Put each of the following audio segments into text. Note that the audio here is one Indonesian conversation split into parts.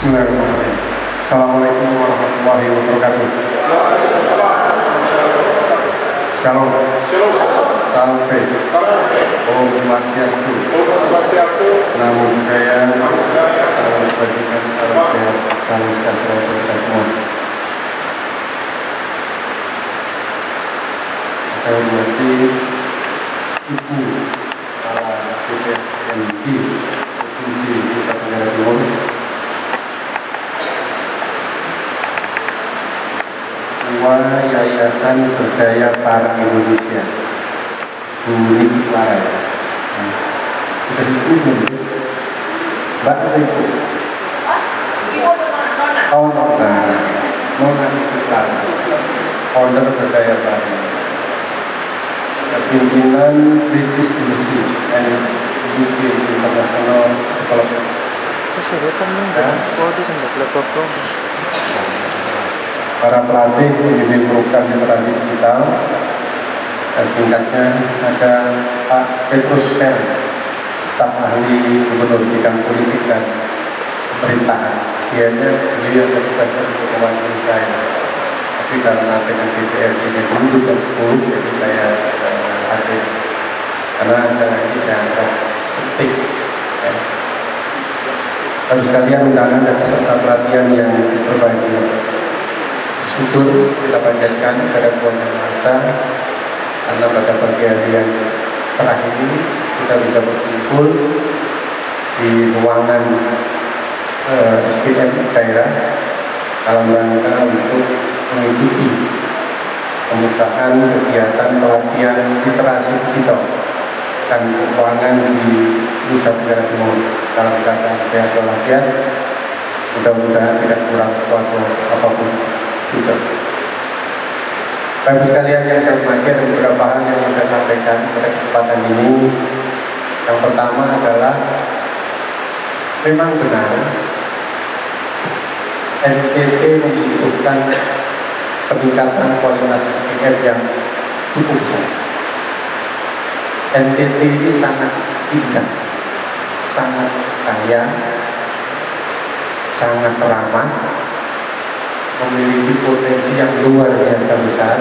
Bismillahirrahmanirrahim. Assalamualaikum warahmatullahi wabarakatuh. Shalom. Salam Om Swastiastu. Namo Buddhaya. Salam kebajikan, salam sehat, salam sejahtera untuk kita semua. Saya hormati Ibu Kepala BPSMI Provinsi Nusa Tenggara Timur, Ketua Yayasan Berdaya Para Indonesia, Bu Niki Larai. Kita diundang, Mbak atau Ibu? Ibu atau Nona? Oh, Nona Niki Larai, founder Berdaya Para, pimpinan British Embassy and UK International Development. Para pelatih pembimbing program literasi digital, singkatnya ada Pak Petrus Ser, staf ahli gubernur bidang politik dan pemerintahan. Dianya beliau yang bertugas untuk mewakili saya. Tapi karena dengan DPRD nya dulu jam 10, jadi saya hadir. Karena acara ini saya anggap penting. Lalu sekalian undangan dan peserta pelatihan yang berbahagia, syukur kita panjatkan kepada Tuhan Yang Maha Esa, karena pada pagi hari yang terakhir ini kita bisa berkumpul di ruangan SDM daerah dalam rangka untuk mengikuti pembukaan kegiatan pelatihan literasi digital dan keuangan di Nusa Tenggara Timur dalam keadaan sehat walafiat. Mudah-mudahan tidak kurang suatu apapun juga. Bapak sekalian yang saya hormati, ada beberapa hal yang ingin saya sampaikan pada kesempatan ini. Yang pertama adalah memang benar NTT membutuhkan peningkatan kualitas SDM yang cukup besar. NTT ini sangat indah, sangat kaya, sangat ramah, memiliki potensi yang luar biasa besar.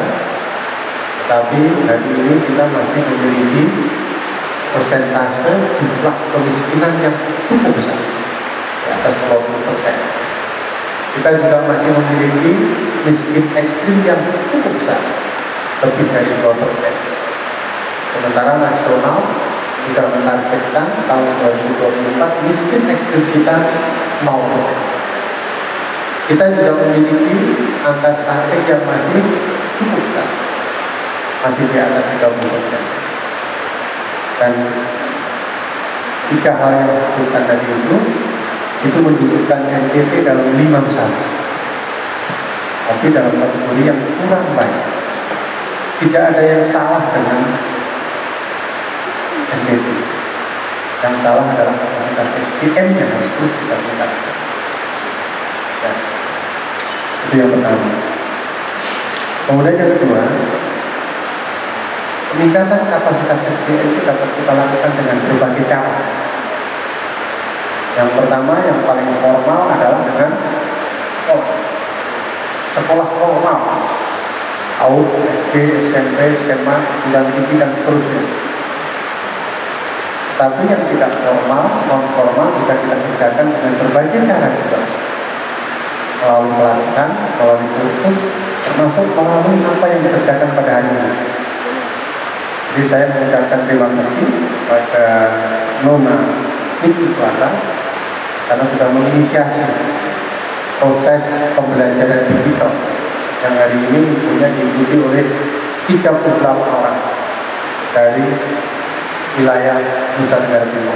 Tapi hari ini kita masih memiliki persentase jumlah kemiskinan yang cukup besar, di atas 20%. Kita juga masih memiliki miskin ekstrim yang cukup besar, lebih dari 2%. Sementara nasional sudah menargetkan tahun 2024 miskin ekstrim kita 0%. Kita juga memiliki angka stunting yang masih cukup besar, masih di atas 30%. Dan tiga hal yang disebutkan tadi itu menunjukkan NTT dalam 5 besar, tapi dalam kategori yang kurang baik. Tidak ada yang salah dengan NTT. Yang salah adalah kapasitas SDM yang harus terus kita tingkatkan. Ya, itu yang pertama. Kemudian yang kedua, peningkatan kapasitas SDM itu dapat kita lakukan dengan berbagai cara. Yang pertama, yang paling formal adalah dengan sekolah formal, PAUD, SD, SMP, SMA, dan tinggi dan seterusnya. Tapi yang tidak formal, non formal bisa kita kerjakan dengan berbagai cara juga, melalui pelatihan, melalui kursus, termasuk melalui apa yang dikerjakan pada hari ini. Jadi saya mengucapkan terima kasih pada Nona Niki Larai karena sudah menginisiasi proses pembelajaran digital yang hari ini punya diikuti oleh 38 orang dari wilayah Nusa Tenggara Timur.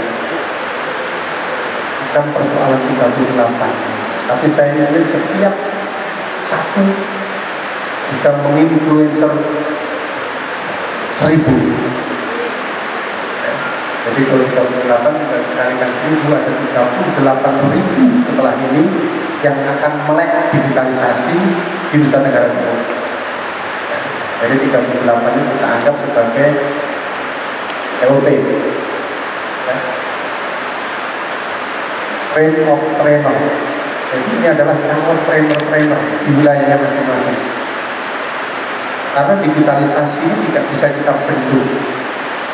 Bukan persoalan 38, tapi saya ingin setiap satu bisa menginfluencer 1000. Jadi kalau 38 kita dikalikan 1000 ada 38.000 setelah ini yang akan melek digitalisasi di Nusa Tenggara Timur. Jadi 38 ini kita anggap sebagai LT, train of trainer, Jadi ini adalah entrepreneur di wilayahnya masing-masing. Karena digitalisasi ini tidak bisa kita bendung,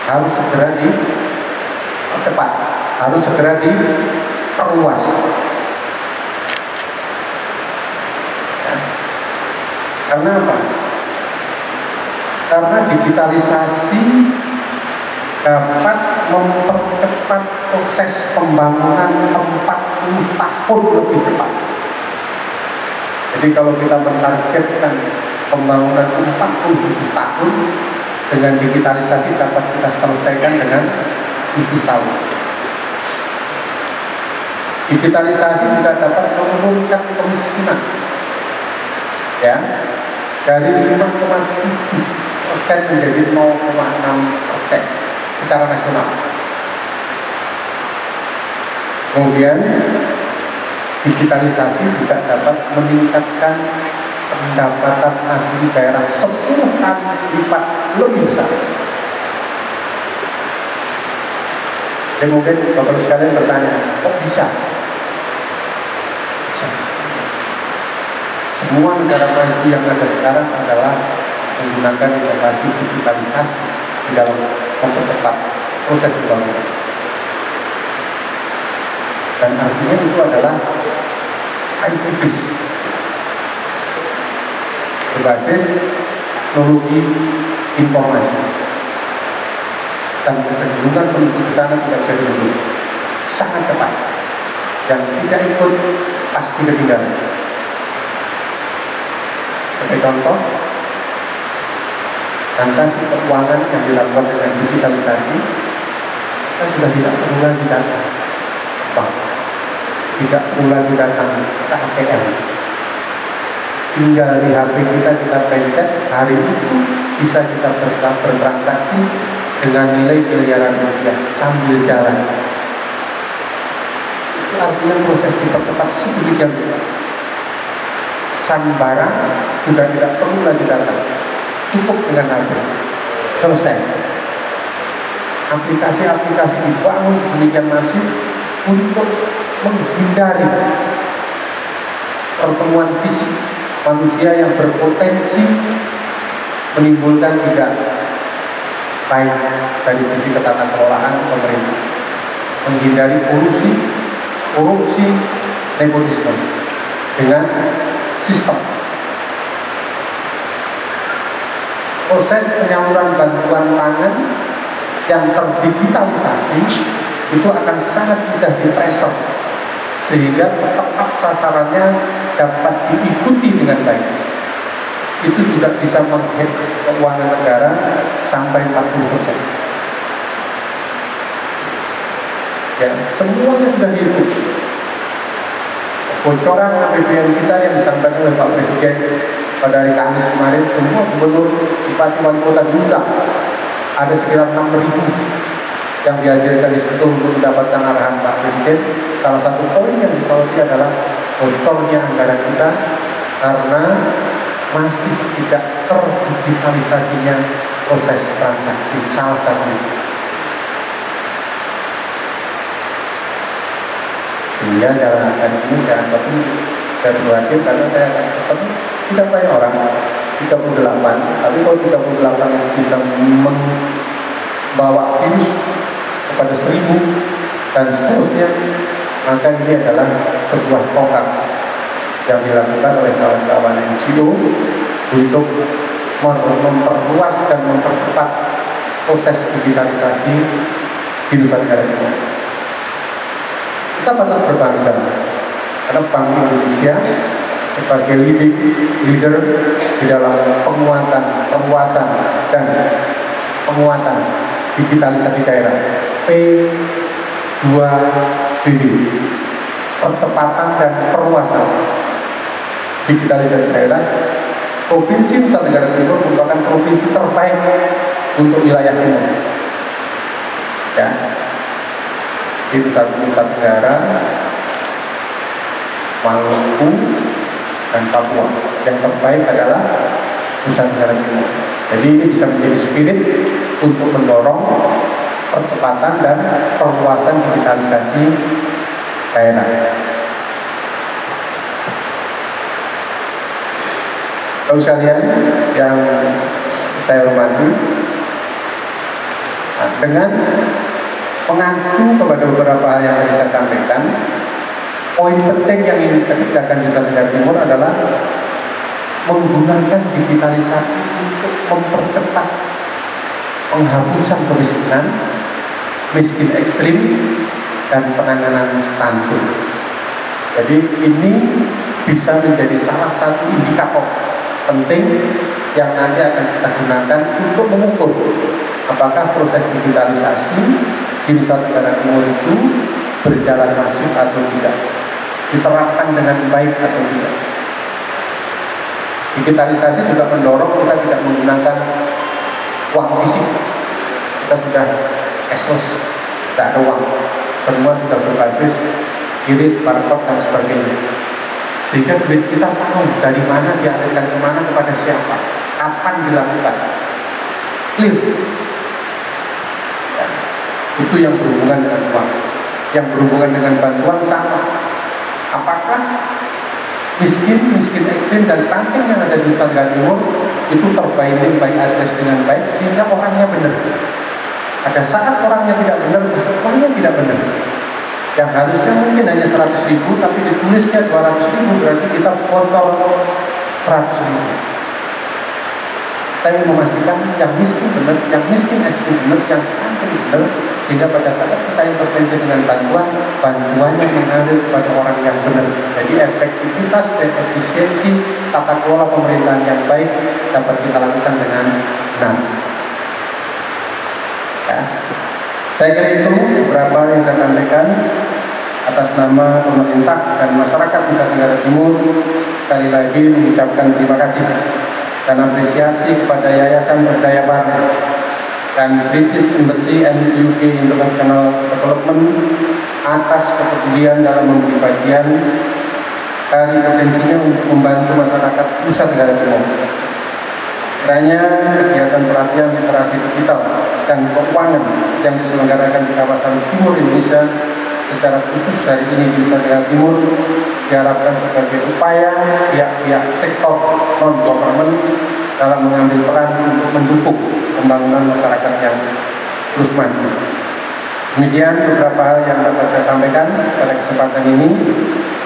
harus segera dipercepat, harus segera diperluas. Ya. Karena apa? Karena digitalisasi dapat mempercepat proses pembangunan 40 tahun lebih cepat. Jadi kalau kita mentargetkan pembangunan 40 tahun, dengan digitalisasi dapat kita selesaikan dengan 7 tahun. Digitalisasi juga dapat menurunkan kemiskinan, ya, dari 5,7% menjadi 0,6% secara nasional. Kemudian digitalisasi juga dapat meningkatkan pendapatan asli daerah 10 kali lipat lebih besar. Dan mungkin Bapak sekalian bertanya, kok bisa? Bisa. Semua negara maju yang ada sekarang adalah menggunakan inovasi digitalisasi di dalam mempercepat proses pembangunan. Dan artinya itu adalah IT bis berbasis teknologi informasi, dan kecenderungan menuju ke sana tidak bisa dibendung, sangat cepat. Yang tidak ikut pasti ketinggalan. Sebagai contoh, transaksi keuangan yang dilakukan dengan digitalisasi, kita sudah tidak perlu lagi datang ke bank, tidak perlu lagi datang ke ATM. Tinggal di HP kita pencet, hari itu bisa kita bertransaksi dengan nilai miliaran rupiah sambil jalan. Itu artinya proses dipercepat sedemikian rupa. Sang barang sudah tidak perlu lagi datang, cukup dengan HP, selesai. Aplikasi-aplikasi dibangun sedemikian masif untuk menghindari pertemuan fisik manusia yang berpotensi menimbulkan tidak baik dari sisi ketata kelolaan pemerintah, menghindari polusi, korupsi, nepotisme dengan sistem. Proses penyaluran bantuan pangan yang terdigitalisasi itu akan sangat mudah di-tracer, sehingga tepat sasarannya dapat diikuti dengan baik. Itu juga bisa menghemat keuangan negara sampai 40%. Ya, semuanya sudah dihitung. Bocoran APBN kita yang disampaikan oleh Pak Presiden pada hari Kamis kemarin, semua gubernur, bupati, wali kota diundang. Ada sekitar 6.000 yang dihadirkan di situ untuk mendapatkan arahan Pak Presiden. Salah satu poin yang disoroti adalah bocornya anggaran kita karena masih tidak terdigitalisasinya proses transaksi, salah satunya. Sehingga dalam akan ini saya anggap ini dari wajib, karena saya akan ketemu tidak banyak orang, 38, tapi kalau 38 yang bisa membawa virus kepada 1.000 dan seterusnya, maka ini adalah sebuah program yang dilakukan oleh kawan-kawan NGO untuk memperluas dan mempercepat proses digitalisasi di Nusa Tenggara Timur. Kita patut berbangga karena Bank Indonesia sebagai leader di dalam penguatan, perluasan dan penguatan digitalisasi daerah P2BD, percepatan dan perluasan digitalisasi daerah. Provinsi Nusa Tenggara Timur merupakan provinsi terbaik untuk wilayah timur. Ya, di Nusa Tenggara, Maluku, dan Papua. Yang terbaik adalah Nusa Tenggara Timur. Jadi ini bisa menjadi spirit untuk mendorong percepatan dan perluasan digitalisasi daerah. Lalu sekalian yang saya hormati, dengan mengacu kepada beberapa hal yang tadi saya sampaikan, poin penting yang ingin kita kerjakan di Nusa Tenggara Timur adalah menggunakan digitalisasi untuk mempercepat penghapusan kemiskinan, miskin ekstrim, dan penanganan stunting. Jadi ini bisa menjadi salah satu indikator penting yang nanti akan kita gunakan untuk mengukur apakah proses digitalisasi di Nusa Tenggara Timur itu berjalan masif atau tidak, diterapkan dengan baik atau tidak. Digitalisasi juga mendorong kita tidak menggunakan uang fisik. Kita sudah cashless, tidak ada uang, semua sudah berbasis iris, barcode, dan sebagainya. Sehingga duit kita tahu dari mana dialirkan kemana, kepada siapa, kapan dilakukan, clear. Ya, itu yang berhubungan dengan uang. Yang berhubungan dengan bantuan sama. Apakah miskin ekstrim, dan stunting yang ada di Nusa Tenggara Timur itu terbailing by address dengan baik sehingga orangnya benar. Ada saat orangnya tidak benar, orangnya tidak benar. Yang harusnya mungkin hanya 100.000, tapi ditulisnya 200.000, berarti kita kontrol 100.000. Kita ingin memastikan yang miskin benar, yang miskin ekstrim benar, yang stunting benar, sehingga pada saat kita intervensi dengan bantuannya mengalir kepada orang yang benar. Jadi efektivitas dan efisiensi tata kelola pemerintahan yang baik dapat kita lakukan dengan benar. Ya. Saya kira itu beberapa yang saya sampaikan atas nama pemerintah dan masyarakat Nusa Tenggara Timur. Sekali lagi mengucapkan terima kasih dan apresiasi kepada Yayasan Berdaya Barna dan British Embassy and UK International Development atas kepedulian dalam memberi bagian dari potensinya untuk membantu masyarakat Nusa Tenggara Timur. Kiranya kegiatan pelatihan literasi digital dan keuangan yang diselenggarakan di kawasan Timur Indonesia, secara khusus hari ini di Nusa Tenggara Timur, diharapkan sebagai upaya pihak-pihak sektor non-government dalam mengambil peran untuk mendukung pembangunan masyarakat yang terus maju. Demikian beberapa hal yang dapat saya sampaikan pada kesempatan ini.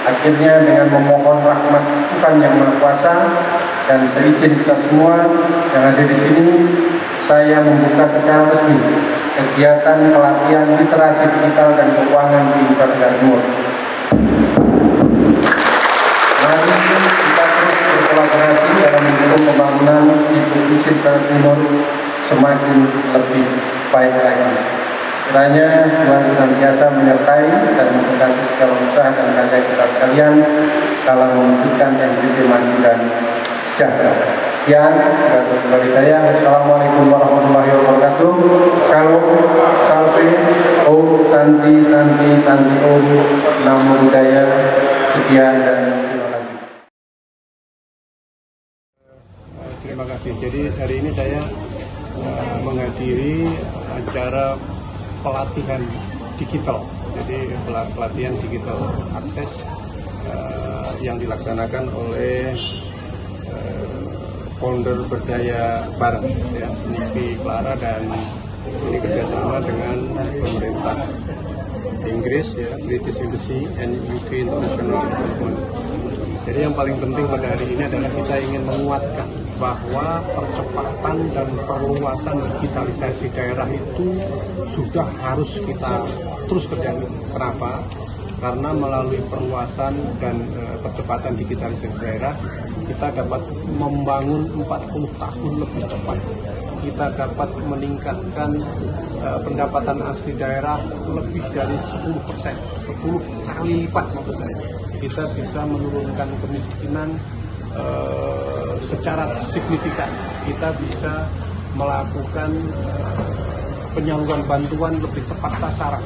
Akhirnya dengan memohon rahmat Tuhan Yang Maha Kuasa dan seizin kita semua yang ada di sini, saya membuka secara resmi kegiatan pelatihan literasi digital dan keuangan di Nusa Tenggara Timur. Mari kita terus berkolaborasi dalam mendukung pembangunan di Nusa Tenggara Timur semakin lebih baik lagi. Kiranya Tuhan senantiasa menyertai dan memberkati segala usaha dan karya kita sekalian dalam mewujudkan NTT maju dan sejahtera. Sekian, Wassalamualaikum warahmatullahi wabarakatuh. Shalom, salve, om, santi, santi, santi, om, namo buddhaya. Sekian dan terima kasih. Terima kasih. Jadi hari ini saya menghadiri acara pelatihan digital. Jadi pelatihan digital akses yang dilaksanakan oleh founder Berdaya Bareng, ya, Niki Clara, dan ini kerjasama dengan pemerintah Inggris, ya, British Embassy and UK International Development. Jadi yang paling penting pada hari ini adalah kita ingin menguatkan bahwa percepatan dan perluasan digitalisasi daerah itu sudah harus kita terus kerjakan. Kenapa? Karena melalui perluasan dan percepatan digitalisasi daerah, kita dapat membangun 40 tahun lebih cepat. Kita dapat meningkatkan pendapatan asli daerah lebih dari 10%, 10 kali lipat maksud saya. Kita bisa menurunkan kemiskinan secara signifikan. Kita bisa melakukan penyaluran bantuan lebih tepat sasaran.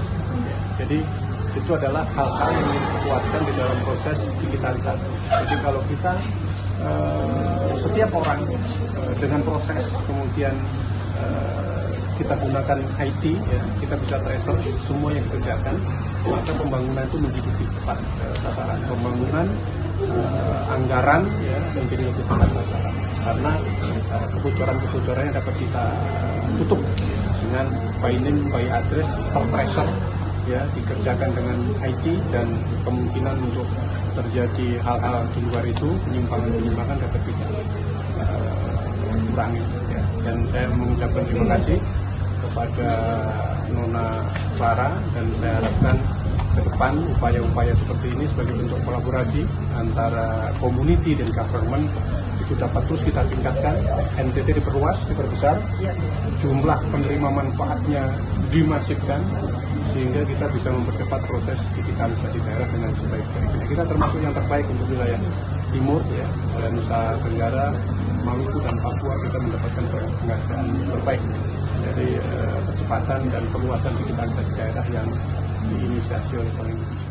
Jadi itu adalah hal-hal yang dikuatkan di dalam proses digitalisasi. Jadi kalau kita setiap orang dengan proses kemudian kita gunakan IT, ya, kita bisa tracer semua yang dikerjakan, maka pembangunan itu menjadi lebih tepat sasaran. Pembangunan anggaran, ya, menjadi lebih tepat sasaran. karena kebocoran-kebocorannya dapat kita tutup dengan by name, by address, tertracer, ya, dikerjakan dengan IT, dan kemungkinan untuk terjadi hal-hal di luar itu, penyimpangan dapat kita kurangi. Ya. Dan saya mengucapkan terima kasih kepada Nona Clara, dan saya harapkan ke depan upaya-upaya seperti ini sebagai bentuk kolaborasi antara community dan government itu dapat terus kita tingkatkan, NTT diperluas, diperbesar, jumlah penerima manfaatnya dimasifkan, sehingga kita bisa mempercepat proses digitalisasi daerah dengan sebaik-baiknya. Kita termasuk yang terbaik untuk wilayah timur, ya, Nusa Tenggara, Maluku dan Papua, kita mendapatkan penghargaan terbaik dari percepatan dan perluasan digitalisasi daerah yang diinisiasi oleh Bank Indonesia.